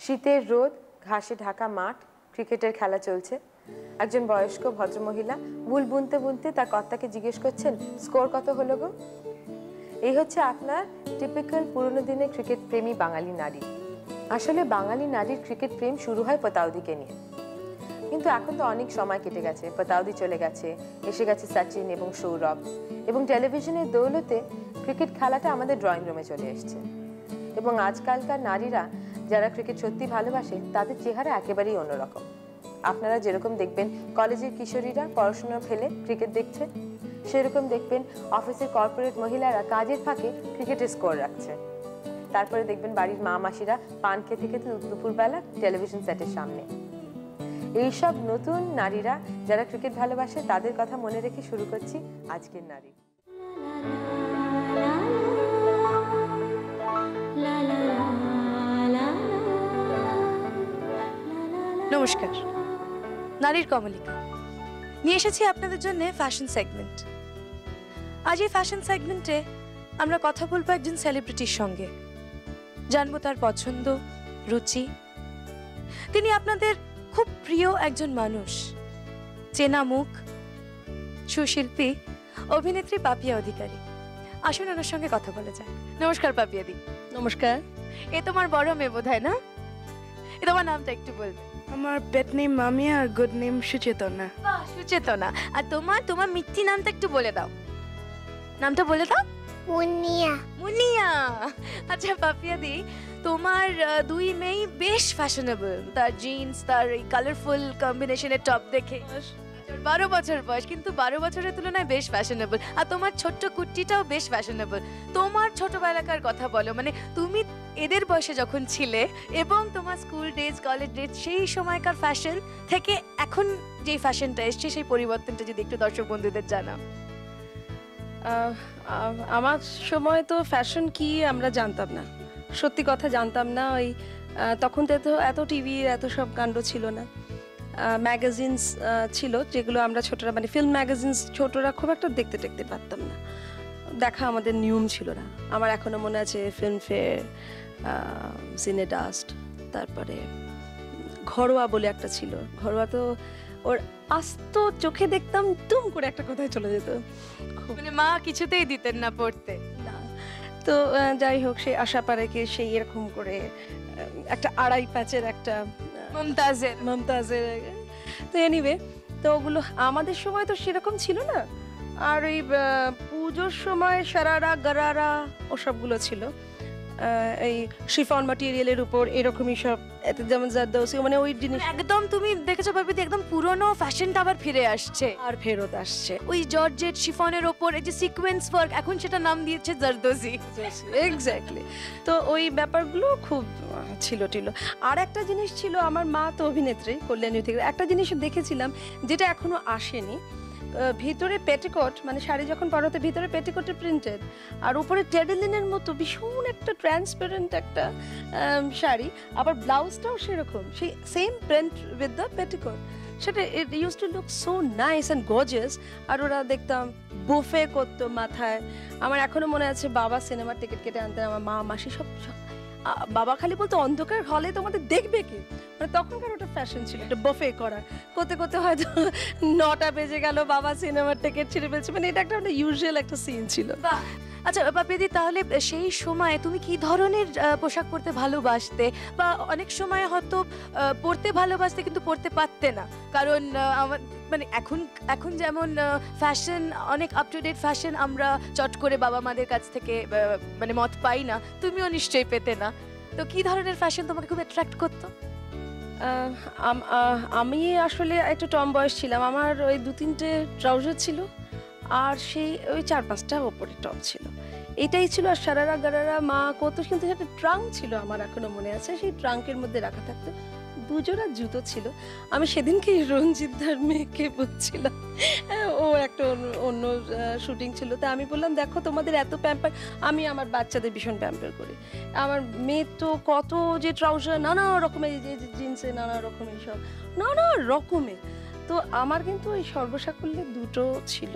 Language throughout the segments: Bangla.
শীতের রোদ, ঘাসে ঢাকা মাঠ, ক্রিকেটের খেলা চলছে। একজন বয়স্ক ভদ্রমহিলা বুল বুনতে বুনতে তার কর্তাকে জিজ্ঞেস করছেন, স্কোর কত হলো গো? এই হচ্ছে আপনার টিপিক্যাল পুরনো দিনের ক্রিকেট প্রেমী বাঙালি নারী। আসলে বাঙালি নারীর ক্রিকেট প্রেম শুরু হয় পতাউদিকে নিয়ে, কিন্তু এখন তো অনেক সময় কেটে গেছে, পতাউদি চলে গেছে, এসে গেছে সচিন এবং সৌরভ, এবং টেলিভিশনের দৌলতে ক্রিকেট খেলাটা আমাদের ড্রয়িং রুমে চলে এসছে। এবং আজকালকার নারীরা যারা ক্রিকেট সত্যি ভালোবাসে তাদের চেহারা একেবারেই অন্যরকম। আপনারা যেরকম দেখবেন কলেজের কিশোরীরা পড়াশোনা ফেলে ক্রিকেট দেখছে, সেরকম দেখবেন অফিসের কর্পোরেট মহিলারা কাজের ফাঁকে ক্রিকেটের স্কোর রাখছে। তারপরে দেখবেন বাড়ির মা মাসিরা পান খেতে খেতে দুপুরবেলা টেলিভিশন সেটের সামনে। এইসব নতুন নারীরা যারা ক্রিকেট ভালোবাসে তাদের কথা মনে রেখে শুরু করছি আজকের নারী। নমস্কার, নারীর কমলিকা নিয়ে এসেছি আপনাদের জন্য ফ্যাশন সেগমেন্ট। আজ এই ফ্যাশন সেগমেন্টে আমরা কথা বলবো একজন সেলিব্রিটির সঙ্গে, জানবো তার পছন্দ, রুচি। তিনি আপনাদের খুব প্রিয় একজন মানুষ, চেনা মুখ, সুশিল্পী, অভিনেত্রী পাপিয়া অধিকারী। আসুন ওনার সঙ্গে কথা বলা যায়। নমস্কার পাপিয়া দি। নমস্কার। এ তোমার বড় মেয়ে বোধহয়, না? এ তোমার নামটা একটু বলবে? আমার পেট নেম মামি আর গুড নেম সুচেতনা। বাহ, সুচেতনা। আর তোমার মিথ্যি নামটা একটু বলে দাও। নামটা বলে দাও। মুনিয়া। মুনিয়া। আচ্ছা পাপিয়া দি, তোমার দুই মেয়ে বেশ ফ্যাশনেবল। তার জিন্স, তার এই কালারফুল কম্বিনেশনের টপ দেখে 12 বছর বয়স, কিন্তু 12 বছরের তুলনায় বেশ ফ্যাশনেবল। আর তোমার ছোট্ট কুর্তিটাও বেশ ফ্যাশনেবল। তোমার ছোটবেলাকার কথা বলো, মানে তুমি এদের বয়সে যখন ছিলে এবং তোমার স্কুল ডেজ, কলেজ ডেজ, সেই সময়কার ফ্যাশন থেকে এখন যে ফ্যাশনটা এসছে সেই পরিবর্তনটা যদি একটু দর্শক বন্ধুদের জানাও। আমার সময় তো ফ্যাশন কি আমরা জানতাম না, সত্যি কথা জানতাম না। ওই তখন তো এত টিভির এত সব কাণ্ড ছিল না। ম্যাগাজিনস ছিল যেগুলো আমরা ছোটরা, মানে ফিল্ম ম্যাগাজিনস ছোটরা খুব একটা দেখতে টেকতে পারতাম না, দেখা আমাদের নিয়ম ছিল না। আমার এখনো মনে আছে ফিল্মফেয়ার, সিনেডাস্ট, তারপরে ঘরোয়া বলে একটা ছিল। ঘরোয়া তো ওর আস্ত চোখে দেখতাম দুম করে একটা কোথায় চলে যেত, মানে মা কিছুতেই দিতেন না পড়তে। না তো যাই হোক, সেই আশা পারেকে সেই এরকম করে একটা আড়াই প্যাচের একটা মমতাজের। তো এনিওয়ে, তো ওগুলো আমাদের সময় তো সেরকম ছিল না। আর ওই পুজোর সময় সারারা গারারা ওসবগুলো ছিল, এই শিফন ম্যাটেরিয়ালের উপর এরকমই সব, যেমন জারদৌসি, মানে ওই জিনিস একদম। তুমি দেখেছো ভাবি, একদম পুরনো ফ্যাশনটা আবার ফিরে আসছে, আর ফেরত আসছে। ওই জর্জেট শিফনের ওপর এই যে সিকোয়েন্স ওয়ার্ক, এখন সেটা নাম দিয়েছে জারদোজি। এক্স্যাক্টলি। তো ওই ব্যাপারগুলো খুব ছিল। আর একটা জিনিস ছিল, আমার মা তো অভিনেত্রী, কল্যাণী থেকে একটা জিনিস দেখেছিলাম যেটা এখনো আসেনি। ভিতরে পেটিকোট, মানে শাড়ি যখন পরাতে ভিতরে পেটিকোটে প্রিন্টেড, আর উপরে টেডেলিনের মতো ভীষণ একটা ট্রান্সপারেন্ট একটা শাড়ি, আবার ব্লাউজটাও সেরকম, সেই same print with the petticoat. সেটা it use to look so nice and gorgeous. আর ওরা দেখতাম বুফে করতো মাথায়। আমার এখনো মনে আছে, বাবা সিনেমার টিকিট কেটে আনতেন, আমার মা মাসি সব। বাবা খালি বলতো অন্ধকার হলে তোমাদের দেখবে কি, মানে তখনকার ওটা ফ্যাশন ছিল, একটা বুফে করা। করতে করতে হয়তো 9টা বেজে গেল, বাবা সিনেমার টিকিট ছিঁড়ে ফেলছে, মানে এটা একটা ইউজুয়াল একটা সিন ছিল। আচ্ছা পাপিয়াদি, তাহলে সেই সময় তুমি কি ধরনের পোশাক পরতে ভালোবাসতে, বা অনেক সময় হয়তো পরতে ভালোবাসতে কিন্তু পরতে পারতে না, কারণ মানে এখন যেমন ফ্যাশন অনেক আপ টু ডেট ফ্যাশন, আমরা চট করে বাবা মাদের কাছ থেকে মানে মত পাই না, তুমিও নিশ্চয়ই পেতে না। তো কি ধরনের ফ্যাশন তোমাকে খুব অ্যাট্রাক্ট করতো? আমি আসলে একটু টম বয়স ছিলাম। আমার ওই 2-3টে ট্রাউজার ছিল, আর সেই ওই 4-5টা ওপরে টপ ছিল, এটাই ছিল। আর সারারা গারারা মা কত, কিন্তু একটা ট্রাঙ্ক ছিল, আমার এখনো মনে আছে, সেই ট্রাঙ্কের মধ্যে রাখা থাকতো 2 জোড়া জুতো ছিল। আমি সেদিনকে রঞ্জিত দার মেয়েকে বলছিলাম, ও একটা অন্য শুটিং ছিল, তা আমি বললাম দেখো তোমাদের এত প্যাম্পার, আমি আমার বাচ্চাদের ভীষণ প্যাম্পার করি। আমার মেয়ে তো কত যে ট্রাউজার, নানা রকমের, যে জিন্সে নানা রকমের, সব নানা রকমের। তো আমার কিন্তু ওই সর্বসাকুল্যে 2টো ছিল,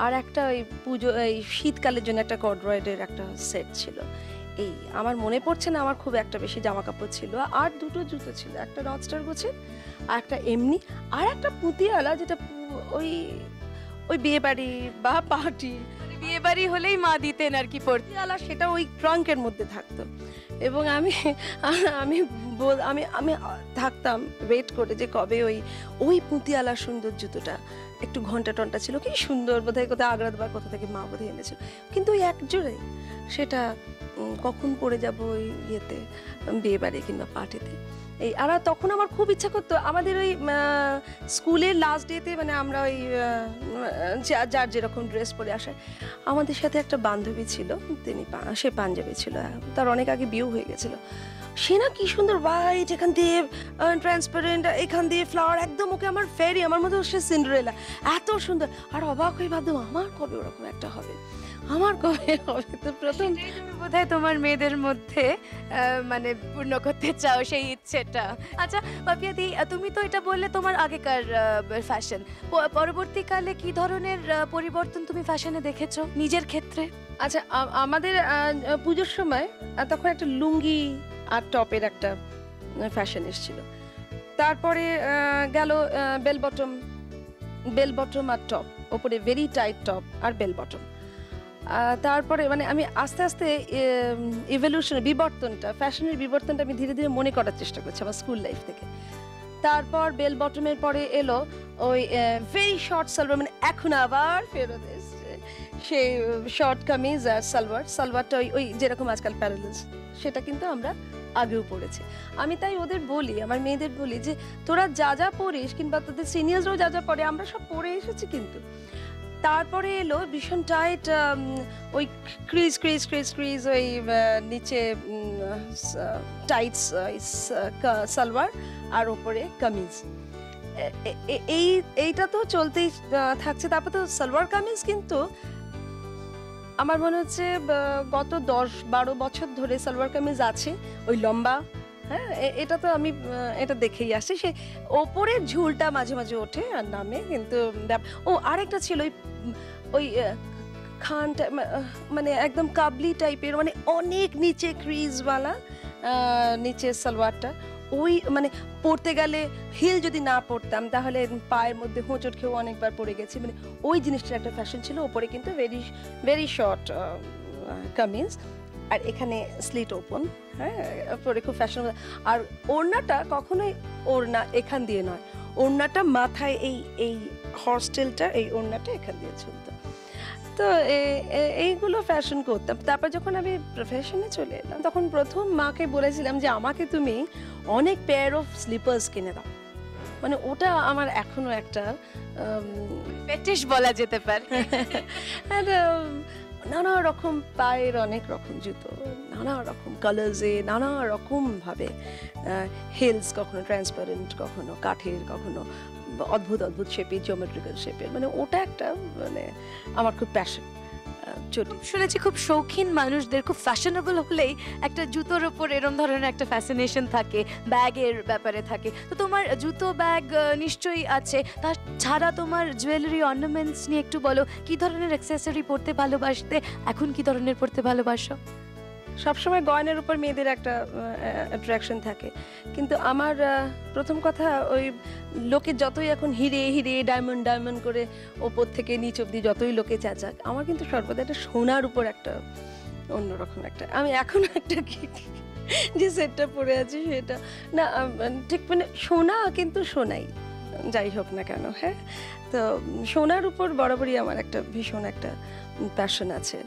আর একটা ওই পুজো, এই শীতকালের জন্য একটা কর্ডরয়েডের একটা সেট ছিল। এই আমার মনে পড়ছে না আমার খুব একটা বেশি জামা কাপড় ছিল, আর দুটো জুতো ছিল, একটা রডস্টার গোছের আর একটা এমনি, আর একটা পুঁতিয়ালা যেটা ওই ওই বিয়ে বাড়ি বা পার্টি বিয়ে বাড়ি হলেই মা দিতেন আর কি পড়তে। পুঁতিয়ালা, সেটা ওই ট্রাঙ্কের মধ্যে থাকতো। এবং আমি আমি আমি আমি থাকতাম ওয়েট করে যে কবে ওই ওই পুঁতিয়ালা সুন্দর জুতোটা, একটু ঘন্টা টন্টা ছিল, কি সুন্দর, বোধহয় কোথায় আগ্রাত বা কোথা থেকে মা বোধহয় এনেছিল, কিন্তু ওই এক জোড়ে সেটা কখন পরে যাব ওই ইয়েতে, বিয়ে বাড়ি কিংবা পার্টিতে। এই আর তখন আমার খুব ইচ্ছা করতো আমাদের ওই স্কুলের লাস্ট ডেতে, মানে আমরা ওই যার যেরকম ড্রেস পরে আসে, আমাদের সাথে একটা বান্ধবী ছিল, সে পাঞ্জাবি ছিল, তার অনেক আগে বিয়ে হয়ে গেছিল। সে না কি সুন্দর হোয়াইট, এখান দিয়ে ট্রান্সপারেন্ট, এখান দিয়ে ফ্লাওয়ার, একদম ওকে আমার ফেরি, আমার মধ্যে সে সিন্ডারেলা, এত সুন্দর। আর অবাক হয়ে ভাবতাম আমার কবে ওরকম একটা হবে, আমার কবে হবে। তো প্রথম তুমি বোধহয় তোমার মেয়েদের মধ্যে মানে পূর্ণ করতে চাও সেই ইচ্ছেটা। আচ্ছা পাপিয়া দি, তুমি তো এটা বললে তোমার আগেকার ফ্যাশন, পরবর্তীকালে কি ধরনের পরিবর্তন তুমি ফ্যাশনে দেখেছো নিজের ক্ষেত্রে? আচ্ছা, আমাদের পুজোর সময় তখন একটা লুঙ্গি আর টপের একটা ফ্যাশন এসেছিল। তারপরে গেল বেল বটম আর টপ, ওপরে ভেরি টাইট টপ আর বেল বটম। তারপরে মানে আমি আস্তে আস্তে বিবর্তনটা, ফ্যাশনের বিবর্তনটা আমি ধীরে ধীরে মনে করার চেষ্টা করছি আমার স্কুল লাইফ থেকে। তারপর বেল বটমের পরে এলো ওই ভেরি শর্ট সালোয়ার, মানে এখন আবার ফেরত এসছে সেই শর্ট কামিজ আর সালোয়ারটা ওই যেরকম আজকাল প্যারালাস, সেটা কিন্তু আমরা আগেও পড়েছি। আমি তাই ওদের বলি, আমার মেয়েদের বলি যে তোরা যা যা পড়িস, কিংবা তোদের সিনিয়র্সরাও যা যা পড়ে, আমরা সব পড়ে এসেছি। কিন্তু তারপরে এলো ভীষণ টাইট ওই ক্রিজ ওই নিচে টাইটস সালোয়ার আর ওপরে কামিজ, এইটা তো চলতেই থাকছে। তারপর তো সালোয়ার কামিজ কিন্তু আমার মনে হচ্ছে গত 10-12 বছর ধরে সালোয়ার কামিজ আছে, ওই লম্বা। হ্যাঁ, এটা তো আমি এটা দেখেই আসছি। সে ওপরের ঝুলটা মাঝে মাঝে ওঠে আর নামে, কিন্তু ও আরেকটা ছিল ওই খান, মানে একদম কাবলি টাইপের, মানে অনেক নিচে ক্রিজওয়ালা নিচে সালোয়ারটা, ওই মানে পড়তে গেলে হিল যদি না পড়তাম তাহলে পায়ের মধ্যে হোঁচট খেয়েও অনেকবার পড়ে গেছি, মানে ওই জিনিসটার একটা ফ্যাশন ছিল। ওপরে কিন্তু ভেরি শর্ট কামিজ, আর এখানে স্লিট ওপেন, হ্যাঁ, পরে খুব ফ্যাশন। আর ওড়নাটা কখনোই ওড়না এখান দিয়ে নয়, ওড়নাটা মাথায় এই হর্সটেলটা, এই ওড়নাটা এখান দিয়ে ঝুলতো। তো এইগুলো ফ্যাশন করতাম। তারপর যখন আমি প্রফেশনে চলে এলাম, তখন প্রথম মাকে বলেছিলাম যে আমাকে তুমি অনেক পেয়ার অফ স্লিপার্স কিনে দাও। মানে ওটা আমার এখনো একটা ফেটিশ বলা যেতে পারে। নানা রকম পায়ের অনেক রকম জুতো, নানা রকম কালার্সে, নানা রকম ভাবে, হিলস কখনো ট্রান্সপারেন্ট, কখনো কাঠের, কখনো অদ্ভুত অদ্ভুত শেপের, জিওমেট্রিক্যাল শেপের। মানে ওটা একটা মানে আমার খুব প্যাশন। শুনেছি খুব শৌখিন মানুষদের খুব ফ্যাশনেবল হলেই একটা জুতোর ওপর এরম ধরনের একটা ফ্যাসিনেশন থাকে, ব্যাগের ব্যাপারে থাকে। তো তোমার জুতো ব্যাগ নিশ্চয়ই আছে, তাছাড়া তোমার জুয়েলারি অর্নামেন্টস নিয়ে একটু বলো। কি ধরনের অ্যাক্সেসরি পরতে ভালোবাসতে, এখন কি ধরনের পরতে ভালোবাসো? সবসময় গয়নার উপর মেয়েদের একটা অ্যাট্রাকশন থাকে, কিন্তু আমার প্রথম কথা, ওই লোকে যতই এখন হিরে হিরে ডায়মন্ড করে ওপর থেকে নিচ অব্দি যতই লোকে চেঁচাক, আমার কিন্তু সর্বদা একটা সোনার উপর একটা অন্যরকম একটা, আমি এখন একটা যে সেটটা পরে আছি সেটা না ঠিক, মানে সোনা কিন্তু সোনাই যাই হোক না কেন। হ্যাঁ, তো সোনার উপর বরাবরই আমার একটা ভীষণ একটা প্যাশন আছে।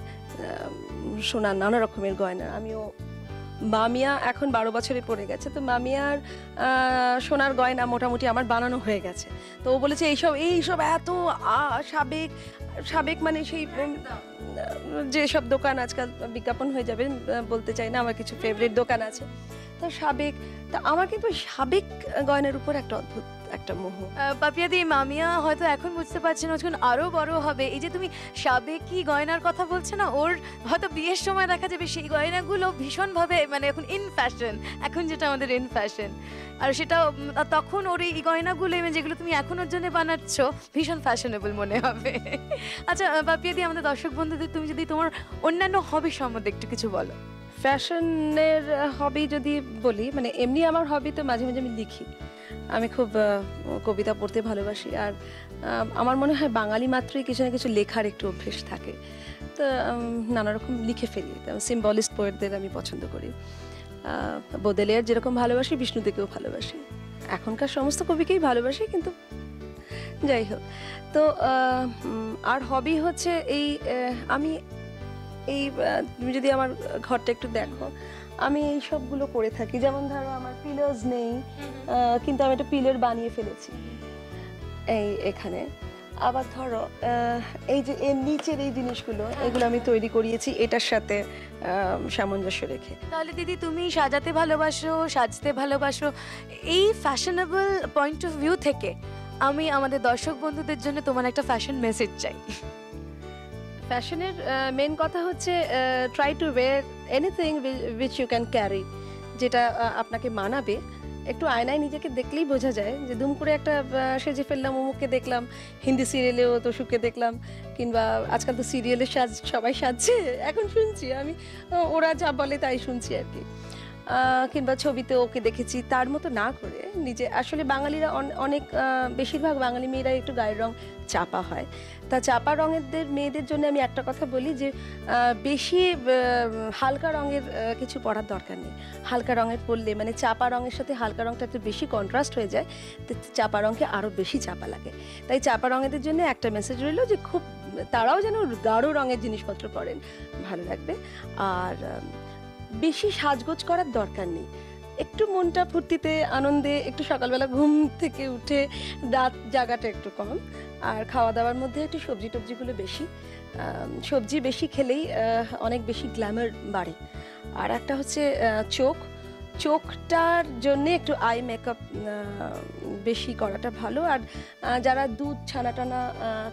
সোনার নানা রকমের গয়না, আমিও, মামিয়া এখন 12 বছরে পড়ে গেছে, তো মামিয়ার সোনার গয়না মোটামুটি আমার বানানো হয়ে গেছে। তো ও বলেছে এইসব এত সাবেক মানে সেই যেসব দোকান আজকাল বিজ্ঞাপন হয়ে যাবে, বলতে চাই না, আমার কিছু ফেভারিট দোকান আছে, তো সাবেক। তা আমার কিন্তু সাবেক গয়নার উপর একটা অদ্ভুত একটা মোহ। পাপিয়া দি, মামিয়া হয়তো এখন বুঝতে পারছে না, যখন আরো বড় হবে, এই যে তুমি সাবেকি গয়নার কথা বলছো না, ওর হয়তো বিয়ের সময় দেখা যাবে সেই গয়নাগুলো ভীষণভাবে মানে এখন ইন ফ্যাশন, এখন যেটা আমাদের ইন ফ্যাশন, আর সেটা তখন ওর এই গয়নাগুলো যেগুলো তুমি এখন ওর জন্য বানাচ্ছ ভীষণ ফ্যাশনেবল মনে হবে। আচ্ছা পাপিয়া দি, আমাদের দর্শক বন্ধুদের তুমি যদি তোমার অন্যান্য হবি সম্বন্ধে একটু কিছু বলো। ফ্যাশনের হবি যদি বলি, মানে এমনি আমার হবি তো মাঝে মাঝে আমি লিখি। আমি খুব কবিতা পড়তে ভালোবাসি। আর আমার মনে হয় বাঙালি মাত্রই কিছু না কিছু লেখার একটু অভ্যেস থাকে। তো নানা রকম লিখে ফেলি। সিম্বলিস্ট পোয়েটদের আমি পছন্দ করি। বোদেলেয়ার যেরকম ভালোবাসি, বিষ্ণুদেকেও ভালোবাসি। এখনকার সমস্ত কবিকেই ভালোবাসি, কিন্তু যাই হোক। তো আর হবি হচ্ছে এই আমি এই তুমি যদি আমার ঘরটা একটু দেখো, আমি এই সবগুলো করে থাকি। যেমন ধরো আমার পিলার্স নেই, কিন্তু আমি একটা পিলার বানিয়ে ফেলেছি এই এখানে। আবার ধরো এই যে এর নিচের এই জিনিসগুলো, এগুলো আমি তৈরি করিয়েছি এটার সাথে সামঞ্জস্য রেখে। তাহলে দিদি তুমি সাজাতে ভালোবাসো, সাজতে ভালোবাসো। এই ফ্যাশনেবল পয়েন্ট অফ ভিউ থেকে আমি আমাদের দর্শক বন্ধুদের জন্য তোমার একটা ফ্যাশন মেসেজ চাই। ফ্যাশনের মেন কথা হচ্ছে try to wear anything which you can carry, যেটা আপনাকে মানাবে। একটু আয়নায় নিজেকে দেখলেই বোঝা যায় যে দুম করে একটা সেজে ফেললাম, অমুককে দেখলাম, হিন্দি সিরিয়ালেও তোষুকে দেখলাম, কিংবা আজকাল তো সিরিয়ালে সবাই সাজছে, এখন শুনছি আমি, ওরা যা বলে তাই শুনছি আর কি। কিংবা ছবিতে ওকে দেখেছি, তার মতো না করে নিজে। আসলে বাঙালিরা অনেক বেশিরভাগ বাঙালি মেয়েরা একটু গায়ের রং চাপা হয়। তা চাপা রঙের মেয়েদের জন্য আমি একটা কথা বলি যে বেশি হালকা রঙের কিছু পরার দরকার নেই। হালকা রঙের পরলে, মানে চাপা রঙের সাথে হালকা রঙটা একটু বেশি কন্ট্রাস্ট হয়ে যায়, তো চাপা রঙকে আরও বেশি চাপা লাগে। তাই চাপা রঙেদের জন্য একটা মেসেজ রইল যে খুব তারাও যেন গাঢ় রঙের জিনিসপত্র পরেন, ভালো লাগবে। আর বেশি সাজগোজ করার দরকার নেই। একটু মনটা ফুর্তিতে, আনন্দে, একটু সকালবেলা ঘুম থেকে উঠে রাত জাগাটা একটু কম, আর খাওয়া দাওয়ার মধ্যে একটু সবজি টবজিগুলো বেশি। সবজি বেশি খেলেই অনেক বেশি গ্ল্যামার বাড়ে। আর একটা হচ্ছে চোখটার জন্যে একটু আই মেকআপ বেশি করাটা ভালো। আর যারা দুধ ছানা টানা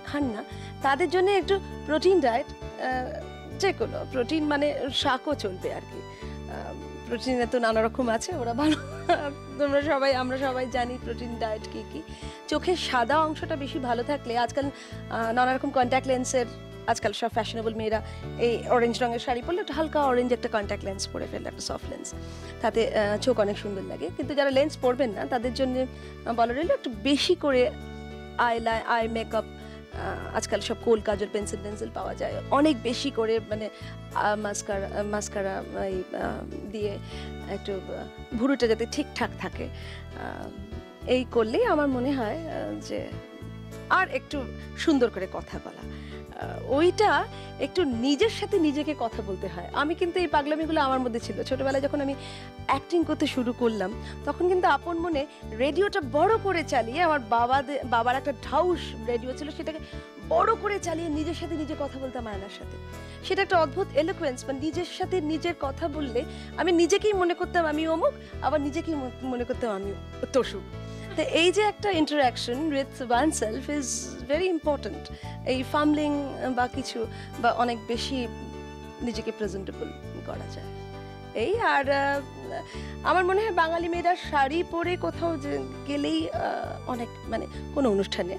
খান না, তাদের জন্য একটু প্রোটিন ডায়েট, যে কোনো প্রোটিন, মানে শাকও চলবে আর কি। প্রোটিনে তো নানা রকম আছে, ওরা ভালো, আমরা সবাই জানি প্রোটিন ডায়েট কী কী। চোখের সাদা অংশটা বেশি ভালো থাকলে, আজকাল নানা রকম কন্ট্যাক্ট লেন্সের, আজকাল সব ফ্যাশনেবল মেয়েরা এই অরেঞ্জ রঙের শাড়ি পরলে একটা হালকা অরেঞ্জ একটা কন্ট্যাক্ট লেন্স পরে ফেললে, একটা সফট লেন্স, তাতে চোখ অনেক সুন্দর লাগে। কিন্তু যারা লেন্স পরবেন না, তাদের জন্য বলা রইল একটু বেশি করে আই মেকআপ। আজকাল সব কোল কাজল পেন্সিল পাওয়া যায়, অনেক বেশি করে, মানে মাস্কারা দিয়ে একটু ভুরুটা যাতে ঠিকঠাক থাকে, এই করলেই আমার মনে হয় যে। আর একটু সুন্দর করে কথা বলা, ওইটা একটু নিজের সাথে নিজেকে কথা বলতে হয়। আমি কিন্তু এই পাগলামিগুলো আমার মধ্যে ছিল ছোটবেলায়, যখন আমি অ্যাক্টিং করতে শুরু করলাম, তখন কিন্তু আপন মনে রেডিওটা বড় করে চালিয়ে, আমার বাবার একটা ঢাউস রেডিও ছিল, সেটাকে বড় করে চালিয়ে নিজের সাথে নিজে কথা বলতাম আয়নার সাথে। সেটা একটা অদ্ভুত এলোকুয়েন্স, মানে নিজের সাথে নিজের কথা বললে আমি নিজেকেই মনে করতাম আমি অমুক, আবার নিজেকেই মনে করতাম আমি তোষুক। তো এই যে একটা interaction with one self is very important. এই ফামলিং বা কিছু, বা অনেক বেশি নিজেকে প্রেজেন্টেবল করা যায় এই। আর আমার মনে হয় বাঙালি মেয়েরা শাড়ি পরে কোথাও গেলেই অনেক, মানে কোনো অনুষ্ঠানে,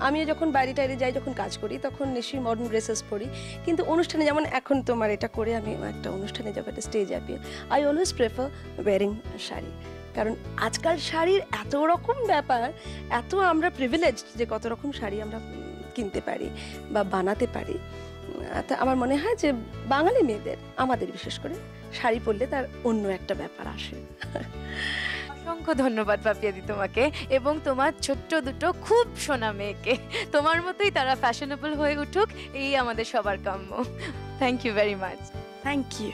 আমিও যখন বাইরে টাইরে যাই, যখন কাজ করি, তখন নিশ্চয়ই মডার্ন ড্রেসেস পরি। কিন্তু অনুষ্ঠানে, যেমন এখন তোমার এটা করে আমি একটা অনুষ্ঠানে যাবো, একটা stage appear, I always prefer wearing sari. কারণ আজকাল শাড়ির এত রকম ব্যাপার, এত আমরা প্রিভিলেজড যে কত রকম শাড়ি আমরা কিনতে পারি বা বানাতে পারি। তা আমার মনে হয় যে বাঙালি মেয়েদের, আমাদের বিশেষ করে, শাড়ি পরলে তার অন্য একটা ব্যাপার আসে। অসংখ্য ধন্যবাদ পাপিয়াদি তোমাকে, এবং তোমার ছোট্ট দুটো খুব সোনা মেয়েকে। তোমার মতোই তারা ফ্যাশনেবল হয়ে উঠুক, এই আমাদের সবার কাম্য। Thank you very much. Thank you.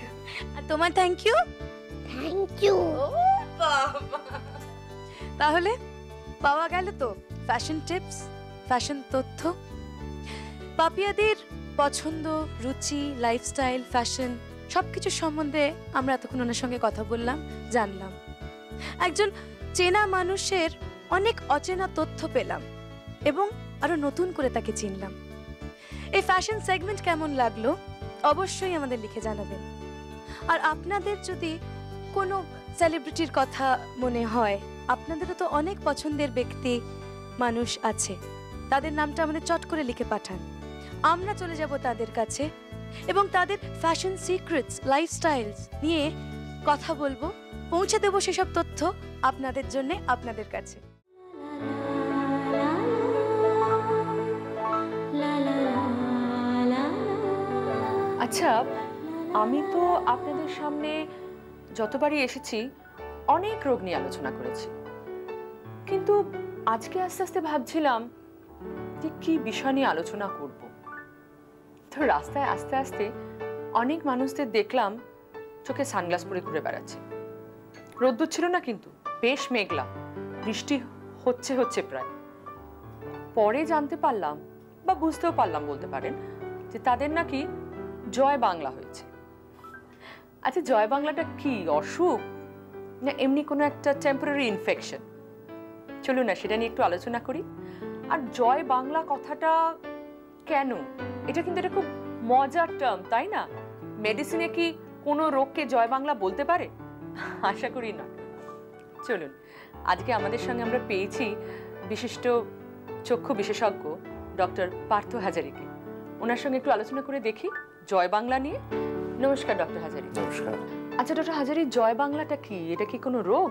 আর তোমার থ্যাংক ইউ। Thank you. তাহলে পাওয়া গেল তো ফ্যাশন টিপস, ফ্যাশন তথ্য। পাপিয়াদির পছন্দ, রুচি, লাইফস্টাইল, ফ্যাশন সবকিছু সম্বন্ধে আমরা এতক্ষণ ওনার সঙ্গে কথা বললাম, জানলাম। একজন চেনা মানুষের অনেক অচেনা তথ্য পেলাম এবং আরো নতুন করে তাকে চিনলাম। এই ফ্যাশন সেগমেন্ট কেমন লাগলো অবশ্যই আমাদের লিখে জানাবেন। আর আপনাদের যদি কোনো সেলিব্রিটির কথা মনে হয়, আপনাদেরও তো অনেক পছন্দের ব্যক্তি মানুষ আছে, তাদের নামটা আমাদের চট করে লিখে পাঠান। আমরা চলে যাব তাদের কাছে এবং তাদের ফ্যাশন সিক্রেটস, লাইফস্টাইলস নিয়ে কথা বলবো, পৌঁছে দেবো সেসব তথ্য আপনাদের জন্য, আপনাদের কাছে। আচ্ছা, আমি তো আপনাদের সামনে যতবারই এসেছি অনেক রোগ নিয়ে আলোচনা করেছি, কিন্তু আজকে আস্তে আস্তে ভাবছিলাম যে কি বিষয় নিয়ে আলোচনা করব। তো রাস্তায় আস্তে আস্তে অনেক মানুষদের দেখলাম চোখে সানগ্লাস পরে ঘুরে বেড়াচ্ছে। রোদ্দুর ছিল না, কিন্তু বেশ মেঘলা, বৃষ্টি হচ্ছে প্রায়। পরে জানতে পারলাম বা বুঝতেও পারলাম বলতে পারেন যে তাদের নাকি জয় বাংলা হয়েছে। আচ্ছা, জয় বাংলাটা কি অসুখ না এমনি কোনো একটা টেম্পোরারি ইনফেকশন? চলুন না সেটা নিয়ে একটু আলোচনা করি। আর জয় বাংলা কথাটা কেন, এটা কিন্তু এটা খুব মজার টার্ম, তাই না? মেডিসিনে কি কোনো রোগকে জয় বাংলা বলতে পারে? আশা করি না। চলুন, আজকে আমাদের সঙ্গে আমরা পেয়েছি বিশিষ্ট চক্ষু বিশেষজ্ঞ ডক্টর পার্থ হাজারিকে। ওনার সঙ্গে একটু আলোচনা করে দেখি জয় বাংলা নিয়ে। নমস্কার ডক্টর হাজারি। নমস্কার। আচ্ছা ডক্টর হাজারি, জয় বাংলাটা কি? এটা কি কোনো রোগ?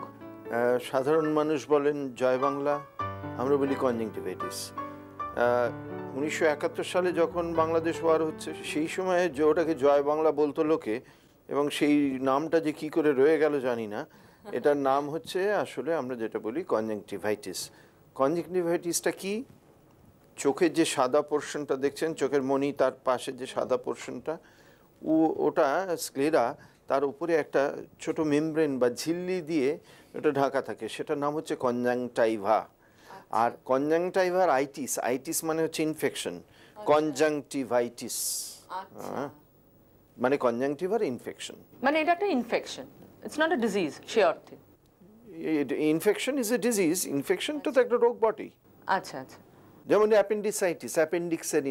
সাধারণ মানুষ বলেন জয় বাংলা, আমরা বলি কনজাংটিভাইটিস। 1971 সালে যখন বাংলাদেশ ওয়ার হচ্ছে সেই সময়ে যে ওটাকে জয় বাংলা বলতো লোকে, এবং সেই নামটা যে কি করে রয়ে গেল জানি না। এটার নাম হচ্ছে আসলে আমরা যেটা বলি কনজাংটিভাইটিস। কনজাংটিভাইটিসটা কি? চোখের যে সাদা পোর্শনটা দেখছেন, চোখের মণি, তার পাশে যে সাদা পোর্শনটা, ওটা স্ক্লেরা, তার উপরে একটা ছোট মেমব্রেন বা ঝিল্লি দিয়ে ওটা ঢাকা থাকে, সেটার নাম হচ্ছে কনজাংটাইভা। আর কনজাংটাইভার আইটিস মানে হচ্ছে ইনফেকশন, কনজাংটিভাইটিস মানে কনজাংটিভার ইনফেকশন, মানে এটা একটা infection, it's not a disease সে অর্থে। ইনফেকশন ইজ এ ডিজিজ, ইনফেকশনটা তো একটা রোগ বটেই। আচ্ছা আচ্ছা। যেমন অ্যাপেন্ডিসাইটিস, অ্যাপেন্ডিক্সের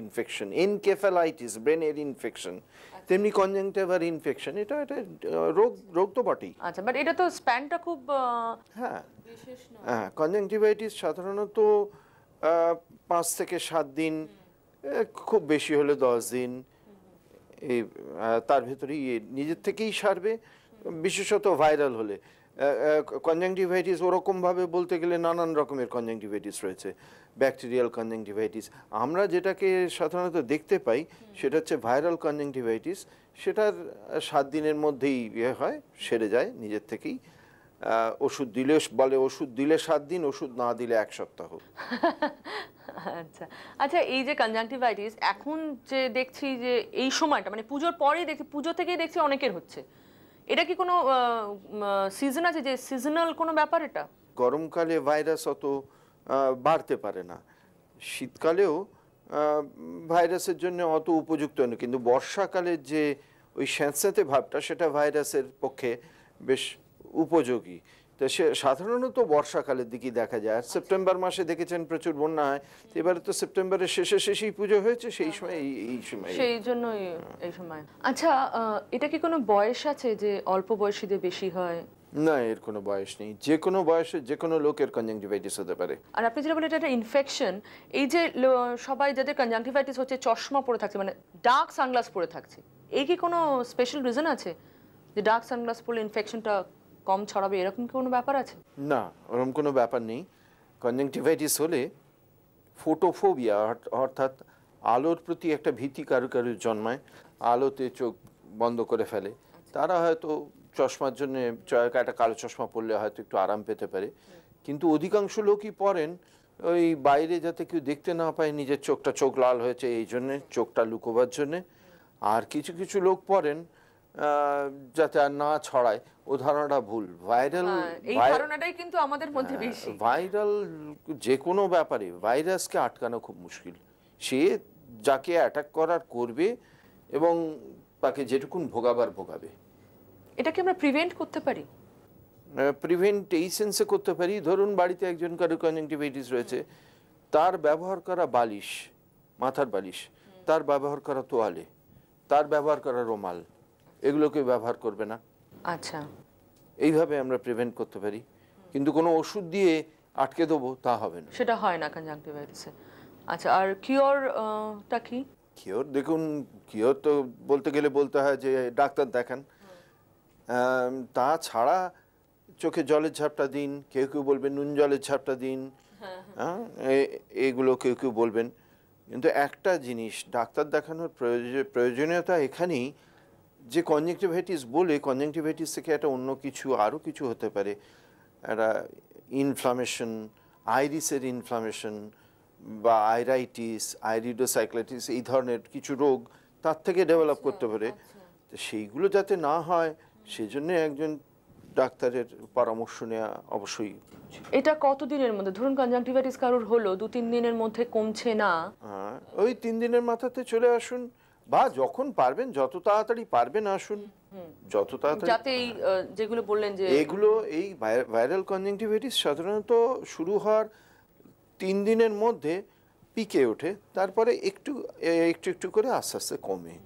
ইনফেকশন, এনকেফালাইটিস, ব্রেনের ইনফেকশন, তেমনি কনজাংটিভার ইনফেকশন, এটা রোগ তো বটেই। আচ্ছা, বাট এটা তো স্প্যানটা খুব হ্যাঁ হ্যাঁ, কনজাংটিভাইটিস সাধারণত 5 থেকে 7 দিন, খুব বেশি হলে 10 দিন, এই তার ভেতরেই নিজের থেকেই সারবে, বিশেষত ভাইরাল হলে। কনজাংটিভাইটিস ওরকমভাবে বলতে গেলে নানান রকমের কনজাংটিভাইটিস রয়েছে। ব্যাকটেরিয়াল কনজাংটিভাইটিস, আমরা যেটাকে সাধারণত দেখতে পাই সেটা হচ্ছে ভাইরাল কনজাংটিভাইটিস। সেটার 7 দিনের মধ্যেই হয়, সেরে যায় নিজের থেকেই। ওষুধ দিলে বলে ওষুধ দিলে 7 দিন, ওষুধ না দিলে 1 সপ্তাহ। আচ্ছা আচ্ছা, এই যে কনজাংটিভাইটিস এখন যে দেখছি যে এই সময়টা মানে পুজোর পরেই দেখছি, পুজো থেকেই দেখছি অনেকের হচ্ছে, এটা কি কোনো সিজন আছে, যে সিজনাল কোনো ব্যাপার এটা? গরমকালে ভাইরাস অত বাড়তে পারে না, শীতকালেও ভাইরাসের জন্য অত উপযুক্ত নয়, কিন্তু বর্ষাকালের যে ওই স্যাঁতস্যাঁতে ভাবটা, সেটা ভাইরাসের পক্ষে বেশ উপযোগী। তো সে সাধারণত বর্ষাকালের দিকেই দেখা যায়। আর সেপ্টেম্বর মাসে দেখেছেন প্রচুর বন্যা হয়, এবারে তো সেপ্টেম্বরের শেষেই পুজো হয়েছে, সেই সময় এই সময়, সেই জন্যই এই সময়। আচ্ছা, এটা কি কোনো বয়স আছে যে অল্প বয়সীদের বেশি হয়? না, এর কোনো বয়স নেই, যে কোনো বয়সে যে কোনো লোকের কনজাংটিভাইটিস হতে পারে। আর আপনি যেটা বলেন এটা একটা ইনফেকশন, এই যে সবাই যাদের কনজাংটিভাইটিস হচ্ছে চশমা পরে থাকছে, মানে ডার্ক সানগ্লাস পরে থাকছে, এই কি কোনো স্পেশাল রিজন আছে যে ডার্ক সানগ্লাস পরলে ইনফেকশনটা কম ছড়াবে, এরকম কি কোনো ব্যাপার আছে? না, ওরকম কোনো ব্যাপার নেই। কনজাংটিভাইটিস হলে ফোটোফোবিয়া, অর্থাৎ আলোর প্রতি একটা ভীতি কারো জন্মায়, আলোতে চোখ বন্ধ করে ফেলে। তারা হয়তো চশমার জন্য একটা কালো চশমা পরলে হয়তো একটু আরাম পেতে পারে, কিন্তু অধিকাংশ লোকই পরেন ওই বাইরে যাতে কেউ দেখতে না পায় নিজের চোখ লাল হয়েছে এই জন্যে, চোখটা লুকোবার জন্যে। আর কিছু কিছু লোক পরেন যাতে আর না ছড়ায়। ও ধারণাটা ভুল। ভাইরাল, এই ধারণাটাই কিন্তু আমাদের মধ্যে বেশি। ভাইরাল যে কোনো ব্যাপারে ভাইরাসকে আটকানো খুব মুশকিল। সে যাকে অ্যাটাক করার করবে এবং তাকে যেটুকুন ভোগাবে। এটাকে আমরা প্রিভেন্ট করতে পারি? প্রিভেন্ট এই সেন্সে করতে পারি, ধরুন বাড়িতে একজন কারো কনজাংটিভাইটিস রয়েছে, তার ব্যবহার করা বালিশ, মাথার বালিশ, তার ব্যবহার করা তোয়ালে, তার ব্যবহার করা রুমাল, এগুলোকে ব্যবহার করবে না। আচ্ছা, এইভাবে আমরা প্রিভেন্ট করতে পারি, কিন্তু কোনো ওষুধ দিয়ে আটকে দেবো তা হবে না, সেটা হয় না কনজাংটিভাইটিসে। আচ্ছা, আর কিওরটা কি? কিওর দেখুন, কিওর তো বলতে গেলে বলতে হয় যে ডাক্তার দেখান। তাছাড়া চোখে জলের ঝাপটা দিন, কেউ কেউ বলবেন নুন জলের ঝাপটা দিন, এগুলো কেউ কেউ বলবেন। কিন্তু একটা জিনিস ডাক্তার দেখানোর প্রয়োজনীয়তা এখানেই যে কনজাংটিভাইটিস বলে কনজাংটিভাইটিস থেকে একটা অন্য কিছু আরও কিছু হতে পারে, একটা ইনফ্লামেশন, আইরিসের ইনফ্লামেশন বা আইরাইটিস, আইরিডোসাইক্লাইটিস, এই ধরনের কিছু রোগ তার থেকে ডেভেলপ করতে পারে। তো সেইগুলো যাতে না হয় সেজন্য একজন ডাক্তারের পরামর্শ নেওয়া অবশ্যই। এটা কতদিনের মধ্যে, ধরুন কনজাংটিভাইটিস কারোর হলো 2-3 দিনের মধ্যে কমছে না, ওই 3 দিনের মাথাতে চলে আসুন, বা যখন পারবেন যত তাড়াতাড়ি পারবেন আসুন, যত তাড়াতাড়ি। যাতে এই যেগুলো বললেন যে এগুলো এই ভাইরাল কনজাংটিভাইটিস সাধারণত শুরু হওয়ার 3 দিনের মধ্যে পিকে ওঠে, তারপরে একটু একটু একটু করে আস্তে আস্তে কমে।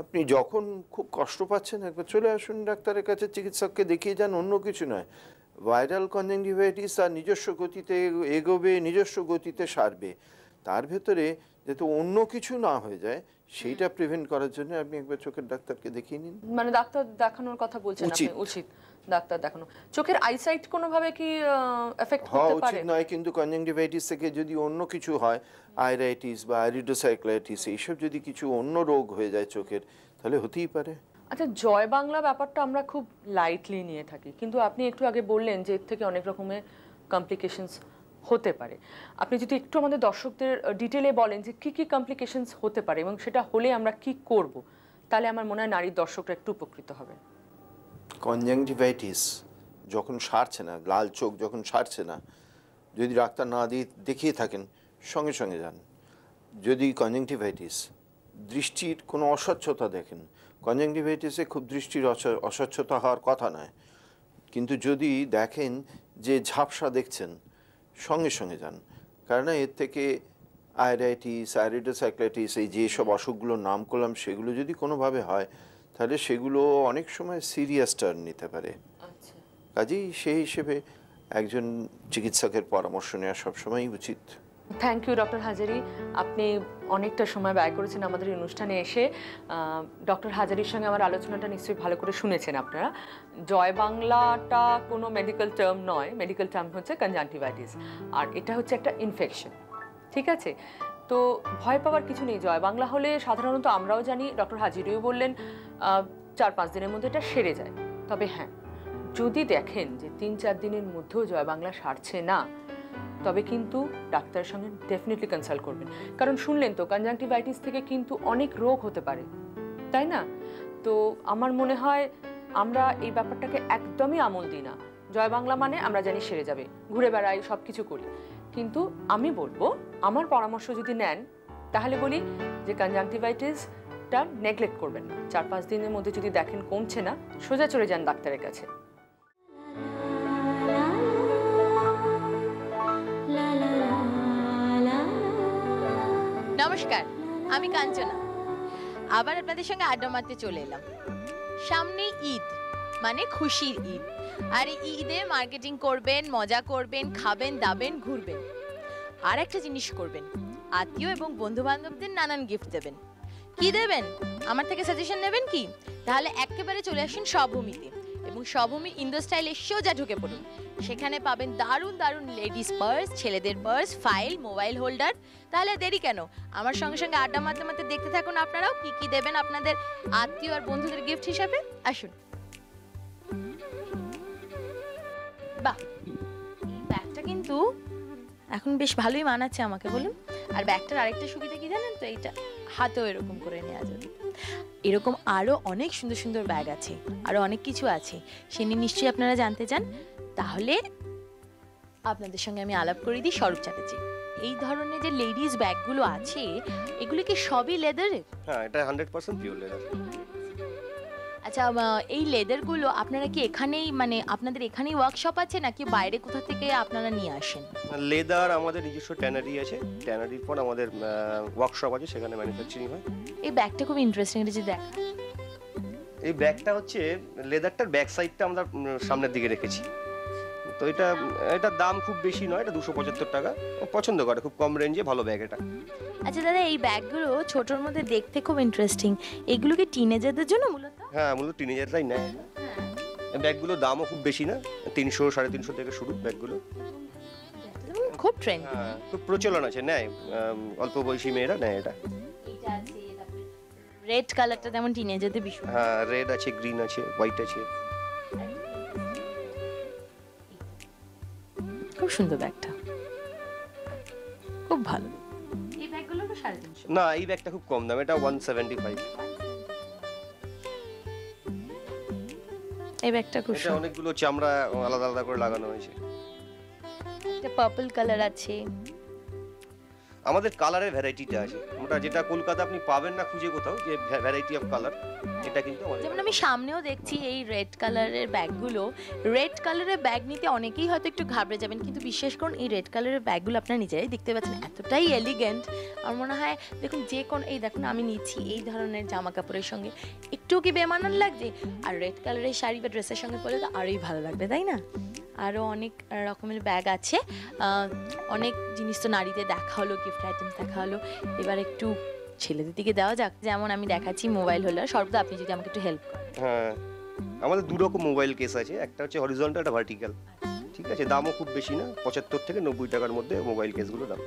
আপনি যখন খুব কষ্ট পাচ্ছেন একবার চলে আসুন ডাক্তারের কাছে, চিকিৎসককে দেখিয়ে যান, অন্য কিছু নয়। ভাইরাল কনজাংটিভাইটিস তার নিজস্ব গতিতে এগোবে, নিজস্ব গতিতে সারবে, তার ভেতরে যাতে অন্য কিছু না হয়ে যায় সেইটা প্রিভেন্ট করার জন্য আপনি একবার চোখের ডাক্তারকে দেখিয়ে নিন। মানে ডাক্তার দেখানোর কথা বলছেন আপনি? উচিত ডাক্তার দেখানো। চোখের আইসাইট কোনোভাবে কি এফেক্ট হওয়া করতে পারে? উচিত নয়, কিন্তু কনজাংটিভাইটিস থেকে যদি অন্য কিছু হয়, আইরাইটিস বা আইরিডোসাইক্লাইটিস, এইসব যদি কিছু অন্য রোগ হয়ে যায় চোখের, তাহলে হতেই পারে। আচ্ছা, জয় বাংলা ব্যাপারটা আমরা খুব লাইটলি নিয়ে থাকি, কিন্তু আপনি একটু আগে বললেন যে এর থেকে অনেক রকমের কমপ্লিকেশনস হতে পারে। আপনি যদি একটু আমাদের দর্শকদের ডিটেলে বলেন যে কি কি কমপ্লিকেশনস হতে পারে এবং সেটা হলে আমরা কি করব, তাহলে আমার মনে হয় নারীর দর্শকরা একটু উপকৃত হবে। কনজাংটিভাইটিস যখন সারছে না, লাল চোখ যখন সারছে না, যদি ডাক্তার না দেখিয়ে থাকেন সঙ্গে সঙ্গে যান। যদি কনজাংটিভাইটিস দৃষ্টির কোনো অস্বচ্ছতা দেখেন, কনজাংটিভাইটিসে খুব দৃষ্টির অস্বচ্ছতা হওয়ার কথা নয়, কিন্তু যদি দেখেন যে ঝাপসা দেখছেন সঙ্গে সঙ্গে যান, কারণ এর থেকে আইরাইটিস, আইরিডোসাইক্লাইটিস, এই যেসব অসুখগুলোর নাম করলাম সেগুলো যদি কোনোভাবে হয় তাহলে সেগুলো অনেক সময় সিরিয়াস টার্ন নিতে পারে। কাজেই সেই হিসেবে একজন চিকিৎসকের পরামর্শ নেওয়া সবসময়ই উচিত। থ্যাংক ইউ ডক্টর হাজারি, আপনি অনেকটা সময় ব্যয় করেছেন আমাদের এই অনুষ্ঠানে এসে। ডক্টর হাজারির সঙ্গে আমার আলোচনাটা নিশ্চয়ই ভালো করে শুনেছেন আপনারা। জয় বাংলাটা কোনো মেডিকেল টার্ম নয়, মেডিকেল টার্ম হচ্ছে কনজাংটিভাইটিস, আর এটা হচ্ছে একটা ইনফেকশন, ঠিক আছে? তো ভয় পাওয়ার কিছু নেই। জয় বাংলা হলে সাধারণত আমরাও জানি, ডক্টর হাজিরিও বললেন 4-5 দিনের মধ্যে এটা সেরে যায়। তবে হ্যাঁ, যদি দেখেন যে 3-4 দিনের মধ্যেও জয় বাংলা সারছে না, তবে কিন্তু ডাক্তারের সঙ্গে ডেফিনেটলি কনসাল্ট করবেন। কারণ শুনলেন তো, কনজাংটিভাইটিস থেকে কিন্তু অনেক রোগ হতে পারে, তাই না? তো আমার মনে হয় আমরা এই ব্যাপারটাকে একদমই আমল দিই না। জয় বাংলা মানে আমরা জানি সেরে যাবে, ঘুরে বেড়াই, সব কিছু করি, কিন্তু আমি বলবো আমার পরামর্শ যদি নেন তাহলে বলি যে কনজাংটিভাইটিসটা নেগলেক্ট করবেন না। 4-5 দিনের মধ্যে যদি দেখেন কমছে না, সোজা চলে যান ডাক্তারের কাছে। নমস্কার, আমি কাঞ্চনা, আবার আপনাদের সঙ্গে আড্ডা মারতে চলে এলাম। সামনে ঈদ, মানে খুশির ঈদ, আর এই ঈদে মার্কেটিং করবেন, মজা করবেন, খাবেন দাবেন, ঘুরবেন। আর একটা জিনিস করবেন, আত্মীয় এবং বন্ধু বান্ধবদের নানান গিফট দেবেন। কি দেবেন? আমার থেকে সাজেশন নেবেন কি? তাহলে একেবারে চলে আসুন স্বভূমিতে, এবং স্বভূমি ইন্দো স্টাইলে সোজা ঢুকে পড়ুন। সেখানে পাবেন দারুণ দারুণ লেডিস পার্স, ছেলেদের পার্স, ফাইল, মোবাইল হোল্ডার। তাহলে দেরি কেন? আমার সঙ্গে সঙ্গে আড্ডা মারতে মারতে দেখতে থাকুন আপনারাও কি কি দেবেন আপনাদের আত্মীয় আর বন্ধুদের গিফট হিসাবে। আসুন। বাহ, ব্যাগটা কিন্তু এখন বেশ ভালোই মানাচ্ছে আমাকে, বলুন। আর ব্যাগটার আরেকটা সুবিধা কি জানেন তো? এইটা হাতেও এরকম করে নেওয়া যাবে। এরকম আরও অনেক সুন্দর সুন্দর ব্যাগ আছে, আরও অনেক কিছু আছে, সে নিয়ে নিশ্চয়ই আপনারা জানতে চান। তাহলে আপনাদের সঙ্গে আমি আলাপ করে দিই স্বরূপ চ্যাটার্জি। এই ধরনের যে লেডিস ব্যাগগুলো আছে, এগুলো কি সবই লেদারের? হ্যাঁ, এটা 100% পিওর লেদার। আচ্ছা, এই লেদারগুলো আপনারা কি এখানেই, মানে আপনাদের এখানেই ওয়ার্কশপ আছে নাকি বাইরে কোথা থেকে আপনারা নিয়ে আসেন? লেদার আমাদের নিজস্ব ট্যানারি আছে, ট্যানারির পর আমাদের ওয়ার্কশপ আছে, সেখানে ম্যানুফ্যাকচারিং হয়। এই ব্যাগটা খুব ইন্টারেস্টিং, এটা যে দেখ। এই ব্যাগটা হচ্ছে লেদারটার ব্যাক সাইডটা আমরা সামনের দিকে রেখেছি, তো এটার দাম খুব বেশি নয়, এটা 275 টাকা। পছন্দ করে, খুব কম রেঞ্জে ভালো ব্যাগ এটা। আচ্ছা দাদা, এই ব্যাগগুলো ছোটর মধ্যে দেখতে খুব ইন্টারেস্টিং, এগুলো কি টিনেজারদের জন্য মূলত? হ্যাঁ, মূলত টিনেজাররাই নেয়। এই ব্যাগগুলোর দামও খুব বেশি না, 300 350 থেকে শুরু ব্যাগগুলো। খুব ট্রেন্ড, হ্যাঁ, খুব প্রচলন আছে, নেয় অল্প বয়সী মেয়েরা নেয় এটা। এটা আছে, রেড কালারটা যেমন টিনেজারদের ভীষণ। হ্যাঁ, রেড আছে, গ্রিন আছে, হোয়াইট আছে। খুব সুন্দর ব্যাগটা, খুব ভালো। এই ব্যাগগুলো তো 350। না, এই ব্যাগটা খুব কম দাম, এটা 175। এই ব্যাগটা খুব এটা সুন্দর। অনেকগুলো চামড়া আলাদা আলাদা করে লাগানো হয়েছে। এটা পার্পল কালার আছে। আমাদের কালারের ভ্যারাইটিটা আছে, ওটা যেটা কলকাতা আপনি পাবেন না খুঁজে কোথাও, যে ভ্যারাইটি অফ কালার, এটা কিন্তু আমাদের। যেমন আমি সামনেও দেখছি এই রেড কালারের ব্যাগগুলো। রেড কালারের ব্যাগ নিতে অনেকেই হয়তো একটু ঘাবড়ে যাবেন, কিন্তু বিশ্বাস করুন এই রেড কালারের ব্যাগগুলো আপনারা নিজেরাই দেখতে পাচ্ছেন এতটাই এলিগেন্ট। আমার মনে হয় দেখুন যে কোন, এই দেখুন আমি নিচ্ছি এই ধরনের জামা কাপড়ের সঙ্গে একটু কি বেমানান লাগছে, আর রেড কালারের শাড়ি বা ড্রেসের সঙ্গে পরলে তো আরোই ভালো লাগবে, তাই না? আরও অনেক রকমের ব্যাগ আছে, অনেক জিনিস তো নারীতে দেখা হলো, গিফট আইটেমস দেখা হলো, এবার একটু ছেলেদের দিকে দেওয়া যাক। যেমন আমি দেখাচ্ছি মোবাইল হোল্ডার, সর্বদা আপনি যদি আমাকে একটু হেল্প করেন। হ্যাঁ, আমাদের দু রকম মোবাইল কেস আছে, একটা হচ্ছে হরিজন্টাল, একটা ভার্টিক্যাল। ঠিক আছে, দামও খুব বেশি না, 75 থেকে 90 টাকার মধ্যে মোবাইল কেসগুলো দাম।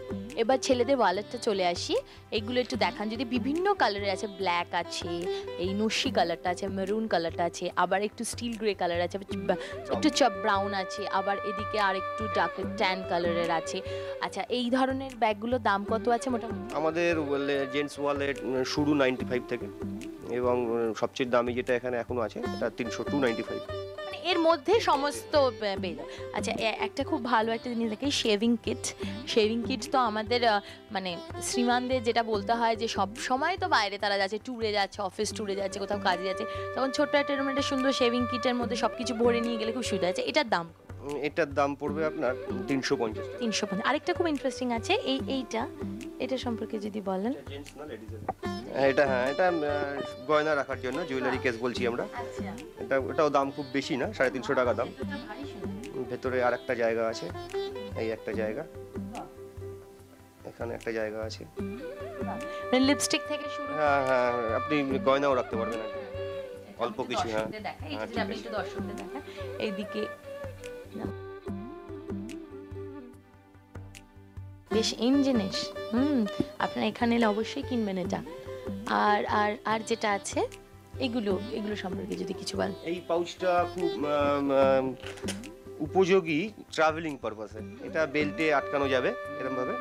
এবার ছেলেদের ওয়ালেটটা চলে আসি, এগুলো একটু দেখান যদি। বিভিন্ন কালারের আছে, ব্ল্যাক আছে, এই নস্যি কালারটা আছে, মেরুন কালারটা আছে, আবার একটু স্টিল গ্রে কালার আছে, একটু চপ ব্রাউন আছে, আবার এদিকে আর একটু ডার্ক ট্যান কালারের আছে। আচ্ছা, এই ধরনের ব্যাগগুলোর দাম কত আছে মোটামুটি? আমাদের জেন্টস ওয়ালেট শুরু 95 থেকে, এবং সবচেয়ে দামি যেটা এখানে এখনো আছে এটা 295। মানে এর মধ্যে সমস্ত পেয়ে যাও। আচ্ছা, একটা খুব ভালো একটা জিনিস দেখি, শেভিং কিট। শেভিং কিট তো আমাদের মানে শ্রীমানদের যেটা বলতে হয় যে সব সময় তো বাইরে তারা যাচ্ছে, ট্যুরে যাচ্ছে, অফিস ট্যুরে যাচ্ছে, কোথাও কাজে যাচ্ছে, তখন ছোট্ট একটা এরকম একটা সুন্দর শেভিং কিটের মধ্যে সবকিছু ভরে নিয়ে গেলে খুব সুবিধা আছে। এটার দাম? এটার দাম পড়বে আপনার 350 টাকা। 350। আরেকটা খুব ইন্টারেস্টিং আছে, এটা সম্পর্কে যদি বলেন। জেন্টস না লেডিজের? এটা হ্যাঁ, এটা গয়না রাখার জন্য, জুয়েলারি কেস বলছি আমরা। এটাও দাম খুব বেশি না, 350 টাকা দাম। ভেতরে আর একটা জায়গা আছে, এই একটা জায়গা, এখানে একটা জায়গা আছে। মানে লিপস্টিক থেকে শুরু। হ্যাঁ হ্যাঁ, আপনি গয়নাও রাখতে পারবেন আর কি, অল্প কিছু। হ্যাঁ, আপনি একটু দর্শকদের দেখান এইদিকে। বেশ ইন জিনিস, আপনারা এখানে এলে অবশ্যই কিনবেন এটা। আর আর আর যেটা আছে এগুলো সম্পর্কে যদি কিছু বলেন। এই পাউচটা খুব উপযোগী ট্রাভেলিং পারপাসে। এটা বেল্টে আটকানো যাবে এরকম ভাবে,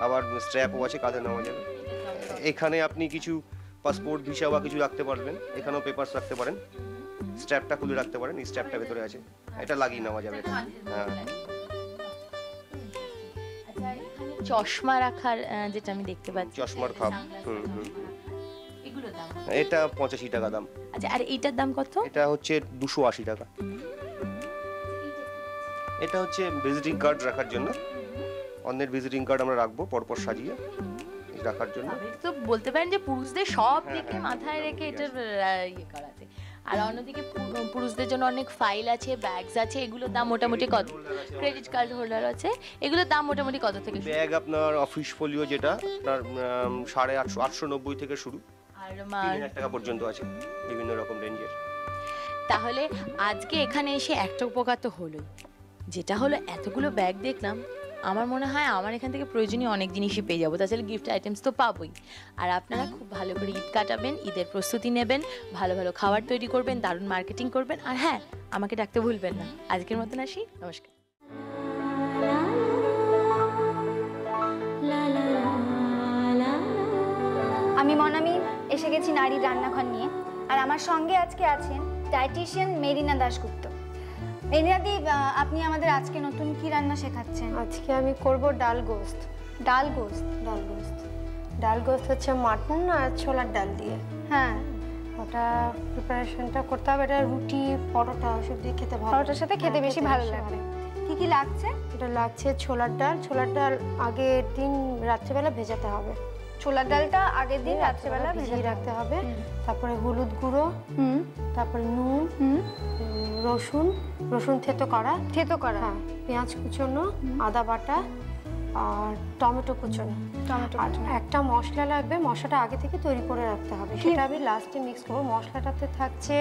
আবার স্ট্র্যাপও আছে, কাঁধে নেওয়া যাবে। এখানে আপনি কিছু পাসপোর্ট, ভিসা বা কিছু রাখতে পারবেন, এখানেও পেপারস রাখতে পারেন। স্ট্র্যাপটা খুলে রাখতে পারেন, এই স্ট্র্যাপটা ভেতরে আছে, এটা লাগিয়ে নেওয়া যাবে। হ্যাঁ, চশমা রাখার যেটা আমি দেখতে পাচ্ছি, চশমার খাপ। এগুলোর দাম? এটা 85 টাকা দাম। আচ্ছা, আর এইটার দাম কত? এটা হচ্ছে 280 টাকা। এটা হচ্ছে ভিজিটিং কার্ড রাখার জন্য, অন্যের ভিজিটিং কার্ড আমরা রাখবো পরপর সাজিয়ে রাখার জন্য। তো বলতে পারেন যে পুরুষদের সব দিকে মাথায় রেখে এটা ইয়ে করা আছে। আর অন্যদিকে পুরুষদের জন্য অনেক ফাইল আছে, ব্যাগস আছে, এগুলোর দাম মোটামুটি কত? ক্রেডিট কার্ড হোল্ডার আছে, এগুলোর দাম মোটামুটি কত থেকে? ব্যাগ আপনার অফিস ফোলিও যেটা আপনার 850 890 থেকে শুরু, আর 3000 টাকা পর্যন্ত আছে, বিভিন্ন রকম রেঞ্জের। তাহলে আজকে এখানে এসে একটা উপকার তো হলোই, যেটা হলো এতগুলো ব্যাগ দেখলাম, আমার মনে হয় আমার এখান থেকে প্রয়োজনীয় অনেক জিনিসই পেয়ে যাবো। তাছাড়া গিফট আইটেমস তো পাবোই। আর আপনারা খুব ভালো করে ঈদ কাটাবেন, ঈদের প্রস্তুতি নেবেন, ভালো ভালো খাবার তৈরি করবেন, দারুণ মার্কেটিং করবেন। আর হ্যাঁ, আমাকে ডাকতে ভুলবেন না। আজকের মতন আসি, নমস্কার। আমি মনামি এসে গেছি নারীর রান্নাঘর নিয়ে, আর আমার সঙ্গে আজকে আছেন ডায়েটিশিয়ান মেরিনা দাশগুপ্ত। মেরিনাদি, আপনি আমাদের আজকে নতুন কি রান্না শেখাচ্ছেন? আজকে আমি করব ডাল গোস্ত। ডাল গোস্ত? ডাল গোস্ত হচ্ছে মাটন আর ছোলার ডাল দিয়ে। হ্যাঁ, ওটা প্রিপারেশনটা করতে হবে। এটা রুটি, পরোটা ওসব দিয়ে খেতে ভালো, পরোটার সাথে খেতে বেশি ভালো লাগবে। কি কি লাগছে? এটা লাগছে ছোলার ডাল। ছোলার ডাল আগের দিন রাত্রেবেলা ভেজাতে হবে। ছোলার ডালটা আগের দিন রাত্রেবেলা ভিজিয়ে রাখতে হবে। তারপরে হলুদ গুঁড়ো, তারপরে নুন, রসুন থেতো করা, হ্যাঁ, পেঁয়াজ কুচোনো, আদা বাটা আর টমেটো কুচোনো। আর একটা মশলা লাগবে, মশলাটা আগে থেকে তৈরি করে রাখতে হবে, সেটা আমি লাস্টে মিক্স করবো। মশলাটাতে থাকছে